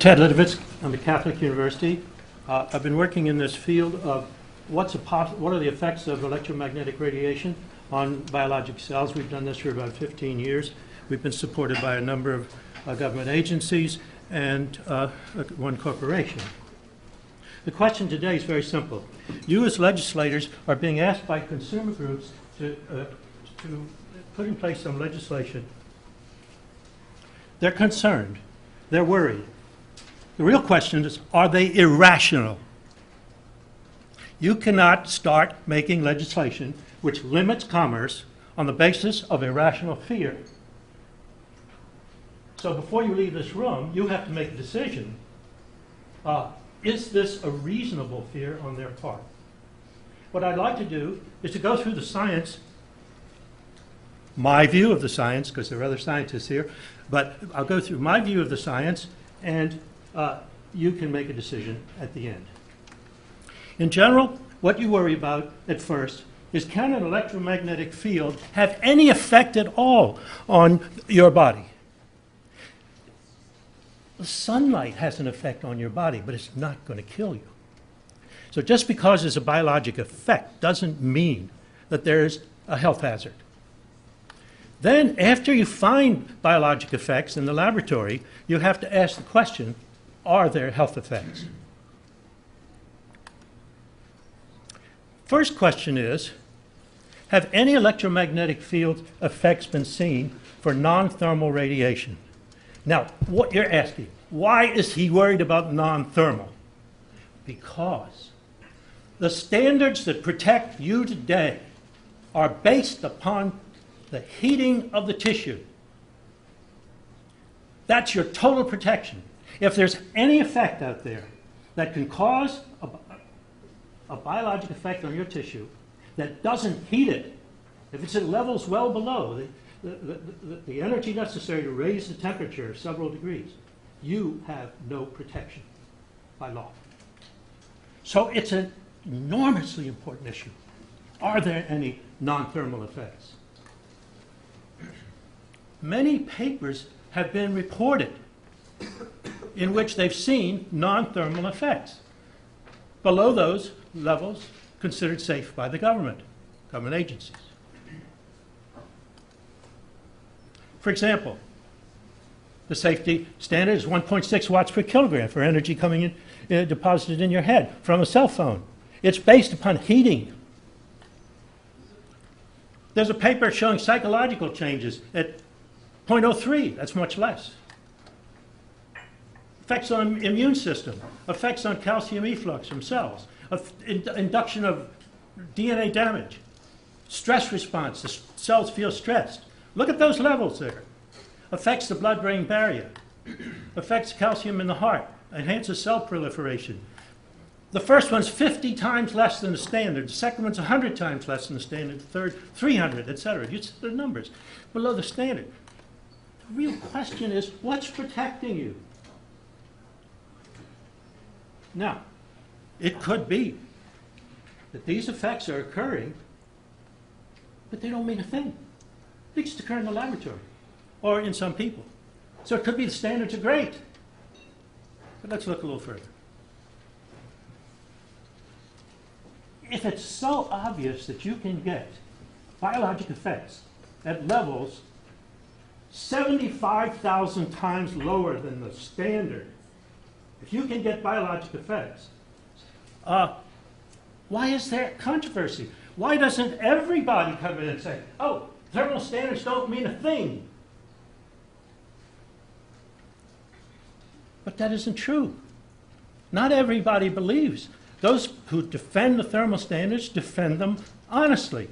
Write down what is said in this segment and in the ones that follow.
Ted Litovitz. I'm at Catholic University. I've been working in this field of what are the effects of electromagnetic radiation on biologic cells. We've done this for about 15 years. We've been supported by a number of government agencies and one corporation. The question today is very simple. You as legislators are being asked by consumer groups to put in place some legislation. They're concerned. They're worried. The real question is, are they irrational? You cannot start making legislation which limits commerce on the basis of irrational fear. So before you leave this room, you have to make a decision. Is this a reasonable fear on their part? What I'd like to do is to go through the science, my view of the science, because there are other scientists here, but I'll go through my view of the science, and you can make a decision at the end. In general, what you worry about at first is, can an electromagnetic field have any effect at all on your body? The sunlight has an effect on your body, but it's not going to kill you. So just because there's a biologic effect doesn't mean that there's a health hazard. Then, after you find biologic effects in the laboratory, you have to ask the question, are there health effects? First question is, have any electromagnetic field effects been seen for non-thermal radiation? Now, what you're asking, why is he worried about non-thermal? Because the standards that protect you today are based upon the heating of the tissue. That's your total protection. If there's any effect out there that can cause a biologic effect on your tissue that doesn't heat it, if it's at levels well below the energy necessary to raise the temperature several degrees, you have no protection by law. So it's an enormously important issue. Are there any non-thermal effects? Many papers have been reported in which they've seen non-thermal effects below those levels considered safe by the government agencies. For example, the safety standard is 1.6 watts per kilogram for energy coming in, deposited in your head from a cell phone. It's based upon heating. There's a paper showing psychological changes at 0.03, that's much less. Effects on immune system, effects on calcium efflux from cells, induction of DNA damage, stress response, the cells feel stressed. Look at those levels there. Affects the blood-brain barrier, affects calcium in the heart, enhances cell proliferation. The first one's 50 times less than the standard, the second one's 100 times less than the standard, the third 300, etc. You see the numbers below the standard. The real question is, what's protecting you? Now, it could be that these effects are occurring, but they don't mean a thing. They just occur in the laboratory or in some people. So it could be the standards are great. But let's look a little further. If it's so obvious that you can get biologic effects at levels 75,000 times lower than the standard, if you can get biologic effects, why is there controversy? Why doesn't everybody come in and say, oh, thermal standards don't mean a thing? But that isn't true. Not everybody believes. Those who defend the thermal standards defend them honestly.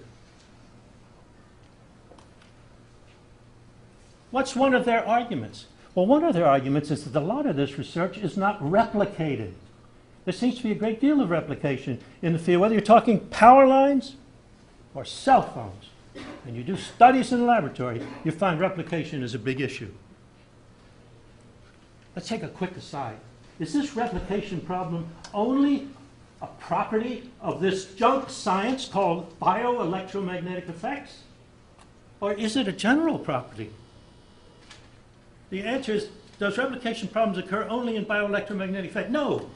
What's one of their arguments? Well, one of their arguments is that a lot of this research is not replicated. There seems to be a great deal of replication in the field, whether you're talking power lines or cell phones. And you do studies in the laboratory, you find replication is a big issue. Let's take a quick aside. Is this replication problem only a property of this junk science called bioelectromagnetic effects? Or is it a general property? The answer is Does replication problems occur only in bioelectromagnetic effect? No.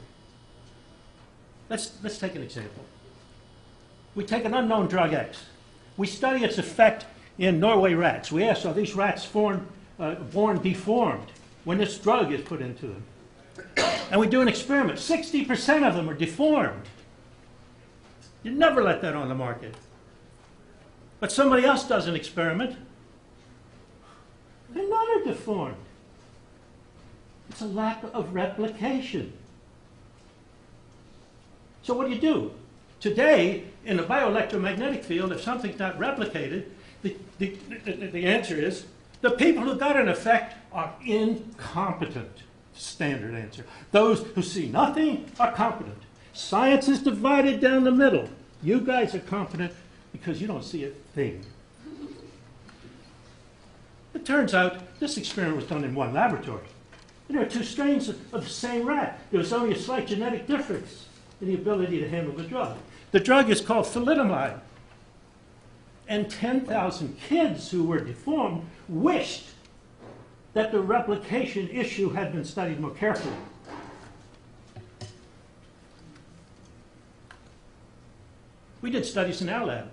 Let's take an example. We take an unknown drug X. We study its effect in Norway rats. We ask, are these rats born deformed when this drug is put into them? And we do an experiment. 60% of them are deformed. You never let that on the market. But somebody else does an experiment. They're not deformed. It's a lack of replication. So what do? Today, in the bioelectromagnetic field, if something's not replicated, the answer is the people who got an effect are incompetent. Standard answer. Those who see nothing are competent. Science is divided down the middle. You guys are competent because you don't see a thing. It turns out this experiment was done in one laboratory. There are two strains of the same rat. There was only a slight genetic difference in the ability to handle the drug. The drug is called thalidomide. And 10,000 kids who were deformed wished that the replication issue had been studied more carefully. We did studies in our lab.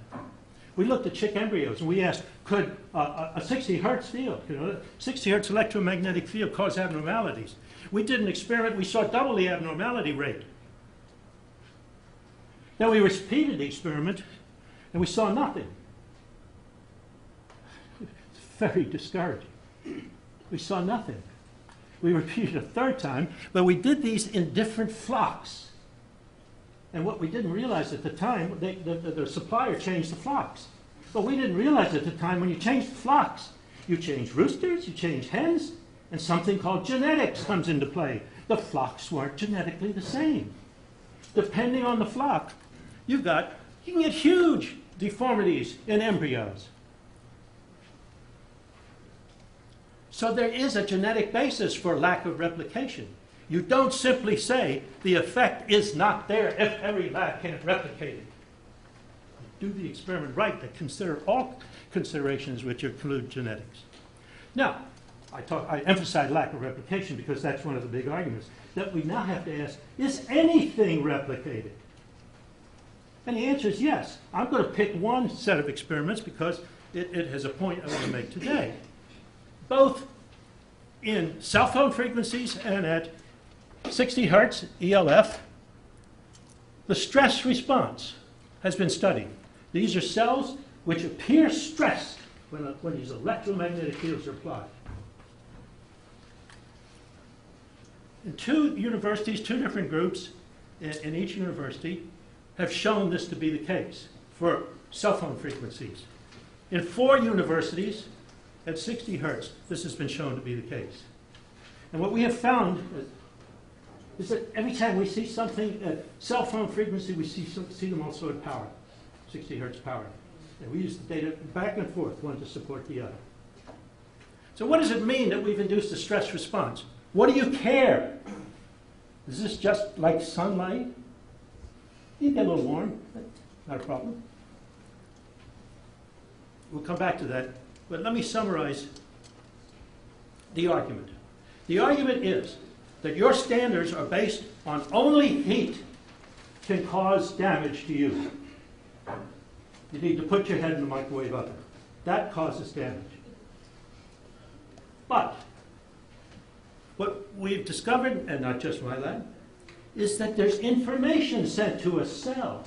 We looked at chick embryos and we asked, could a 60 hertz field, 60 hertz electromagnetic field cause abnormalities? We did an experiment, we saw double the abnormality rate. Then we repeated the experiment and we saw nothing. It's very discouraging. We saw nothing. We repeated a third time, but we did these in different flocks. And what we didn't realize at the time, the supplier changed the flocks. But we didn't realize at the time when you change the flocks, you change roosters, you change hens, and something called genetics comes into play. The flocks weren't genetically the same. Depending on the flock, you can get huge deformities in embryos. So there is a genetic basis for lack of replication. You don't simply say the effect is not there if every lab can't replicate it. You do the experiment right to consider all considerations which include genetics. Now, I emphasize lack of replication because that's one of the big arguments that we now have to ask, is anything replicated? And the answer is yes. I'm going to pick one set of experiments because it has a point I want to make today. Both in cell phone frequencies and at 60 hertz ELF, the stress response has been studied. These are cells which appear stressed when these electromagnetic fields are applied. In two universities, two different groups in each university have shown this to be the case for cell phone frequencies. In 4 universities, at 60 hertz, this has been shown to be the case. And what we have found is that every time we see something at cell phone frequency, we see them also at power, 60 hertz power. And we use the data back and forth, one to support the other. So what does it mean that we've induced a stress response? What do you care? Is this just like sunlight? You get a little warm, not a problem. We'll come back to that. But let me summarize the argument. The argument is that your standards are based on only heat can cause damage to you. You need to put your head in the microwave oven. That causes damage. But what we've discovered, and not just my lab, is that there's information sent to a cell.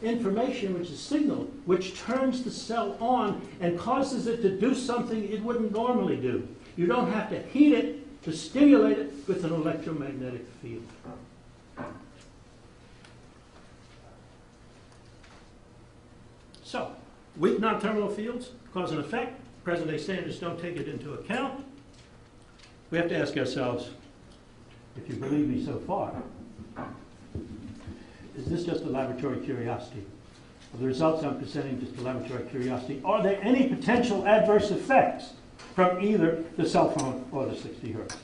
Information which is signal, which turns the cell on and causes it to do something it wouldn't normally do. You don't have to heat it to stimulate it with an electromagnetic field. So, weak non-terminal fields cause an effect. Present-day standards don't take it into account. We have to ask ourselves, if you believe me so far, is this just a laboratory curiosity? Are the results I'm presenting just a laboratory curiosity? Are there any potential adverse effects from either the cell phone or the 60 hertz?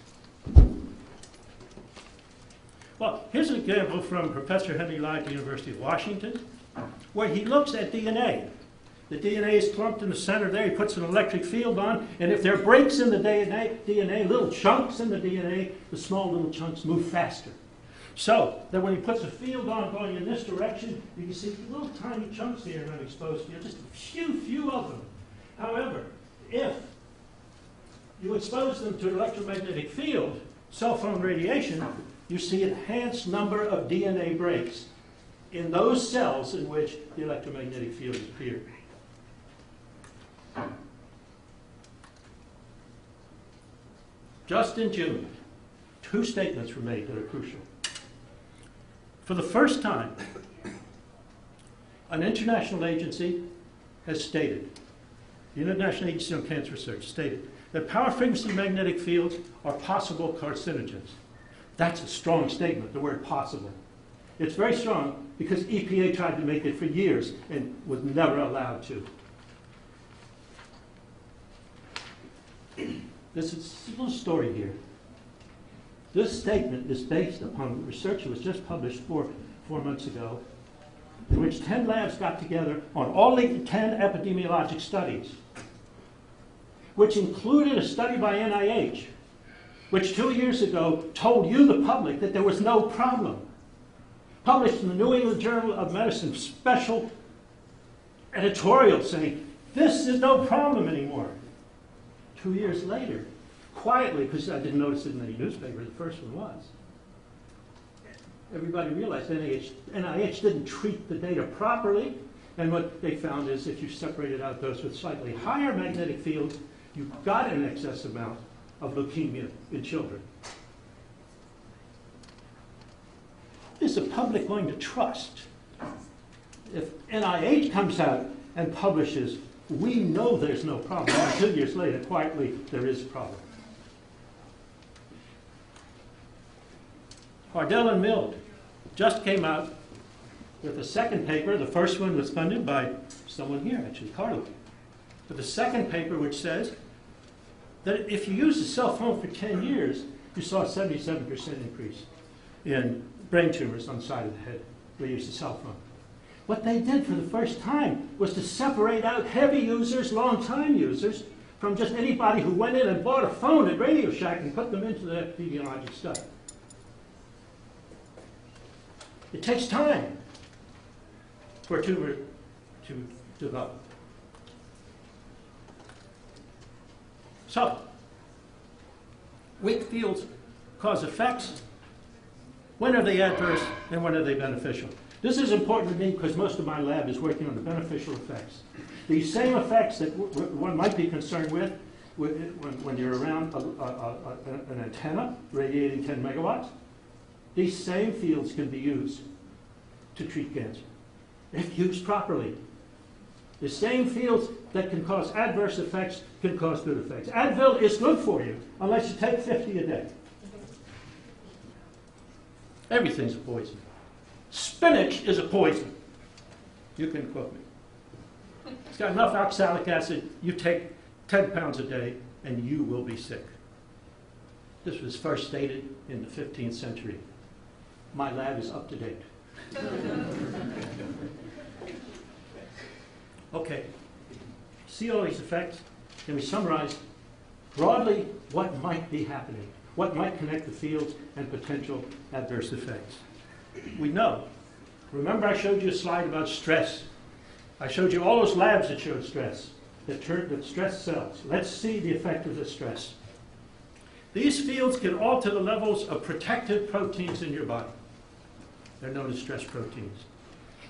Well, here's an example from Professor Henry Lai at the University of Washington, where he looks at DNA. The DNA is clumped in the center there. He puts an electric field on, and if there are breaks in the DNA, little chunks in the DNA, the small little chunks move faster. So that when he puts a field on going in this direction, you can see little tiny chunks here not exposed here, just a few of them. However, if you expose them to an electromagnetic field, cell phone radiation, you see an enhanced number of DNA breaks in those cells in which the electromagnetic field appears. Just in June, 2 statements were made that are crucial. For the first time, an international agency has stated, the International Agency on Cancer Research stated, that power frequency magnetic fields are possible carcinogens. That's a strong statement, the word possible. It's very strong because EPA tried to make it for years and was never allowed to. This is a little story here. This statement is based upon research that was just published four months ago, in which 10 labs got together on all 10 epidemiologic studies, which included a study by NIH, which 2 years ago told you, the public, that there was no problem. Published in the New England Journal of Medicine, special editorial saying, this is no problem anymore. 2 years later, quietly, because I didn't notice it in any newspaper, the first one was, everybody realized NIH didn't treat the data properly, and what they found is if you separated out those with slightly higher magnetic fields, you got an excess amount of leukemia in children. Is the public going to trust? If NIH comes out and publishes, we know there's no problem, and 2 years later, quietly, there is a problem. Hardell and Mild just came out with a second paper. The first one was funded by someone here, actually, Carlo. But the second paper, which says that if you use a cell phone for 10 years, you saw a 77% increase in brain tumors on the side of the head where you used a cell phone. What they did for the first time was to separate out heavy users, long-time users, from just anybody who went in and bought a phone at Radio Shack and put them into the epidemiologic study. It takes time for a tumor to develop. So, weak fields cause effects. When are they adverse and when are they beneficial? This is important to me because most of my lab is working on the beneficial effects. These same effects that one might be concerned with when you're around an antenna radiating 10 megawatts, these same fields can be used to treat cancer, if used properly. The same fields that can cause adverse effects can cause good effects. Advil is good for you unless you take 50 a day. Everything's a poison. Spinach is a poison. You can quote me. It's got enough oxalic acid, you take 10 pounds a day and you will be sick. This was first stated in the 15th century. My lab is up to date. Okay, see all these effects? Can we summarize broadly what might be happening? What might connect the fields and potential adverse effects? We know. Remember I showed you a slide about stress. I showed you all those labs that showed stress, that stress cells. Let's see the effect of the stress. These fields can alter the levels of protective proteins in your body. They're known as stress proteins.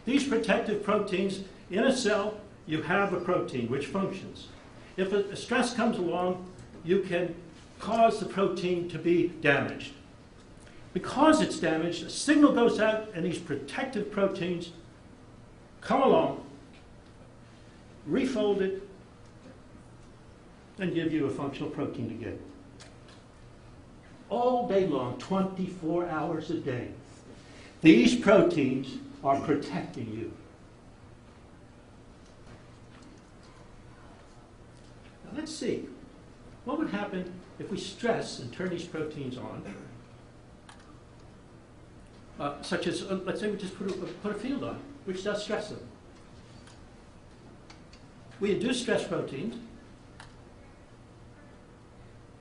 These protective proteins, in a cell, you have a protein which functions. If a stress comes along, you can cause the protein to be damaged. Because it's damaged, a signal goes out and these protective proteins come along, refold it, and give you a functional protein again. All day long, 24 hours a day. These proteins are protecting you. Now let's see. What would happen if we stress and turn these proteins on? Such as, let's say we just put a field on, which does stress them. we induce stress proteins,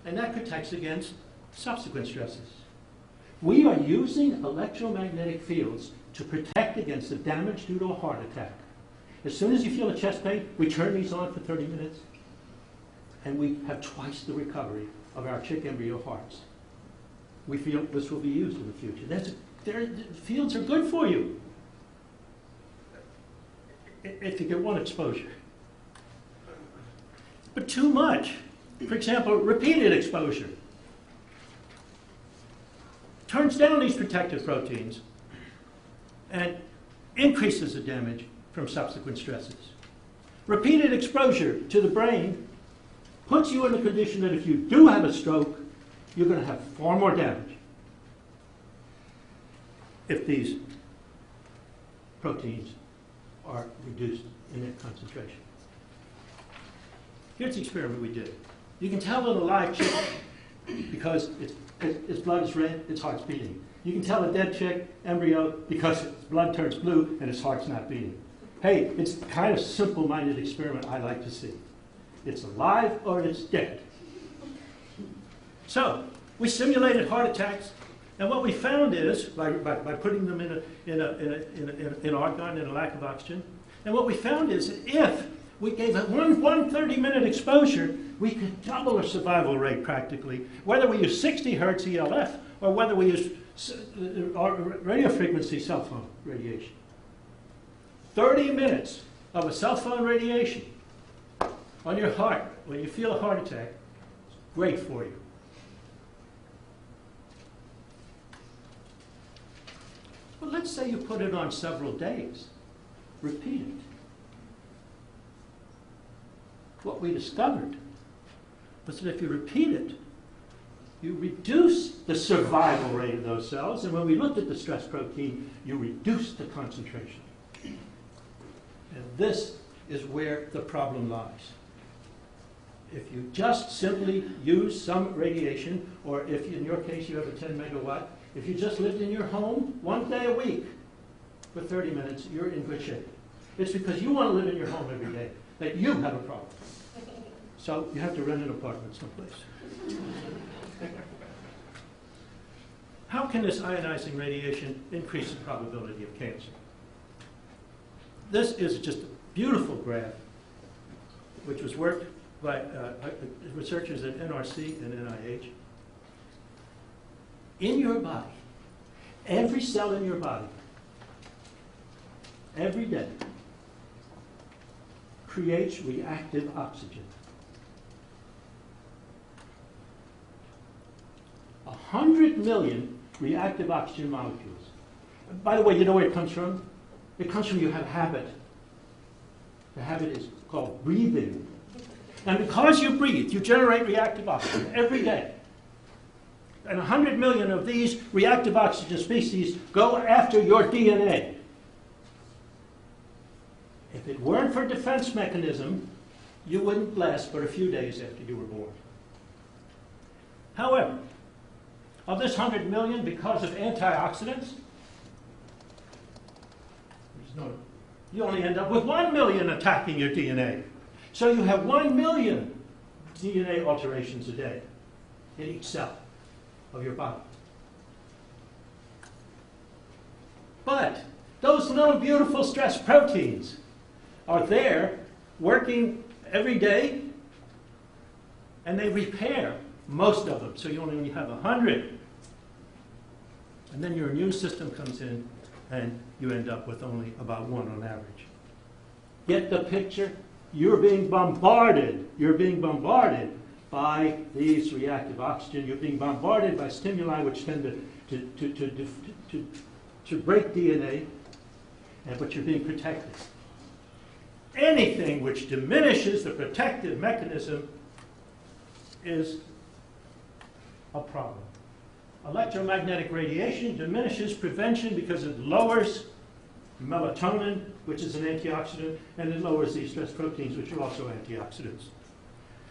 and that protects against subsequent stresses. We are using electromagnetic fields to protect against the damage due to a heart attack. As soon as you feel a chest pain, we turn these on for 30 minutes, and we have twice the recovery of our chick embryo hearts. We feel this will be used in the future. The fields are good for you if you get one exposure. But too much, for example, repeated exposure, turns down these protective proteins and increases the damage from subsequent stresses. Repeated exposure to the brain puts you in a condition that if you do have a stroke, you're going to have far more damage if these proteins are reduced in their concentration. Here's the experiment we did. You can tell in a live chick because its blood is red, its heart's beating. You can tell a dead chick embryo because its blood turns blue and its heart's not beating. Hey, it's the kind of simple-minded experiment I like to see. It's alive or it's dead. So we simulated heart attacks, and what we found is by putting them in argon in a lack of oxygen, and what we found is that if we gave it one 30-minute exposure, we could double our survival rate practically, whether we use 60 hertz ELF or whether we use radio frequency cell phone radiation. 30 minutes of a cell phone radiation on your heart when you feel a heart attack is great for you. But let's say you put it on several days. Repeat it. What we discovered was that if you repeat it, you reduce the survival rate of those cells, and when we looked at the stress protein, you reduce the concentration. And this is where the problem lies. If you just simply use some radiation, or if in your case you have a 10 megawatt, if you just lived in your home 1 day a week for 30 minutes, you're in good shape. It's because you want to live in your home every day that you have a problem. So you have to rent an apartment someplace. How can this ionizing radiation increase the probability of cancer? This is just a beautiful graph, which was worked by researchers at NRC and NIH. In your body, every cell in your body, every day, creates reactive oxygen. 100 million reactive oxygen molecules. By the way, you know where it comes from? It comes from you have a habit. The habit is called breathing. And because you breathe, you generate reactive oxygen every day. And 100 million of these reactive oxygen species go after your DNA. If it weren't for defense mechanism, you wouldn't last but a few days after you were born. However, of this 100 million, because of antioxidants, you only end up with 1 million attacking your DNA. So you have 1 million DNA alterations a day in each cell of your body. But those little beautiful stress proteins are there working every day, and they repair most of them. So you only have 100. And then your immune system comes in, and you end up with only about 1 on average. Get the picture? You're being bombarded. You're being bombarded by these reactive oxygen. You're being bombarded by stimuli which tend to break DNA, but you're being protected. Anything which diminishes the protective mechanism is a problem. Electromagnetic radiation diminishes prevention because it lowers melatonin, which is an antioxidant, and it lowers these stress proteins, which are also antioxidants.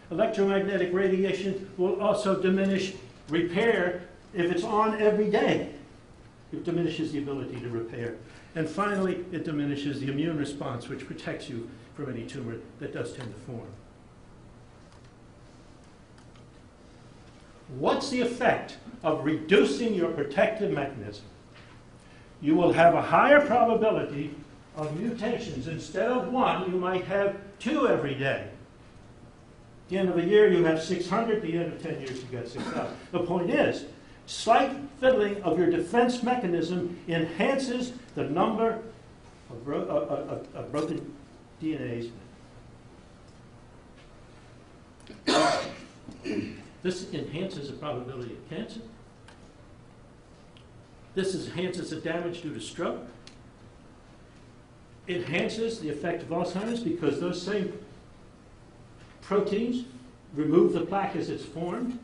Electromagnetic radiation will also diminish repair if it's on every day. It diminishes the ability to repair. And finally, it diminishes the immune response, which protects you from any tumor that does tend to form. What's the effect of reducing your protective mechanism? You will have a higher probability of mutations. Instead of 1, you might have 2 every day. At the end of a year, you have 600. At the end of 10 years, you got 6,000. The point is, slight fiddling of your defense mechanism enhances the number of broken DNAs. This enhances the probability of cancer. This enhances the damage due to stroke. It enhances the effect of Alzheimer's because those same proteins remove the plaque as it's formed.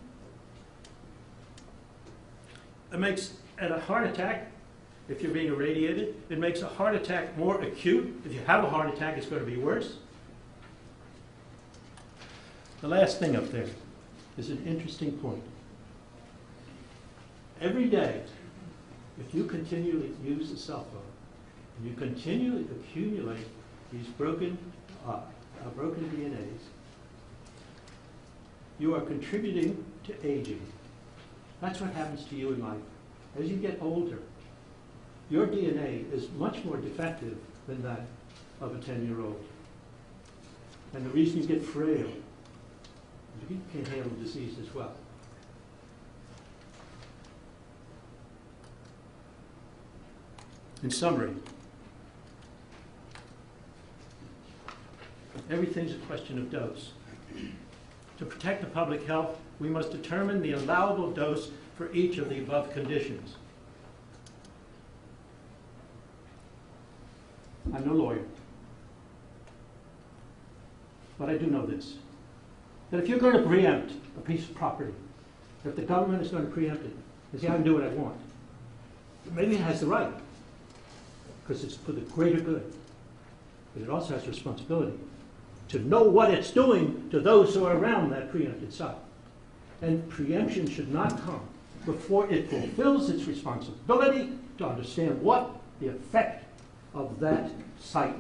It makes, at a heart attack, if you're being irradiated, it makes a heart attack more acute. If you have a heart attack, it's going to be worse. The last thing up there is an interesting point. Every day, if you continually use the cell phone, and you continually accumulate these broken DNAs, you are contributing to aging. That's what happens to you in life. As you get older, your DNA is much more defective than that of a 10-year-old. And the reason you get frail is you can't handle disease as well. In summary, everything's a question of dose. To protect the public health, we must determine the allowable dose for each of the above conditions. I'm no lawyer, but I do know this, that if you're going to preempt a piece of property, if the government is going to preempt it, and say, I can do what I want, maybe it has the right, because it's for the greater good, but it also has responsibility to know what it's doing to those who are around that preempted site. And preemption should not come before it fulfills its responsibility to understand what the effect of that site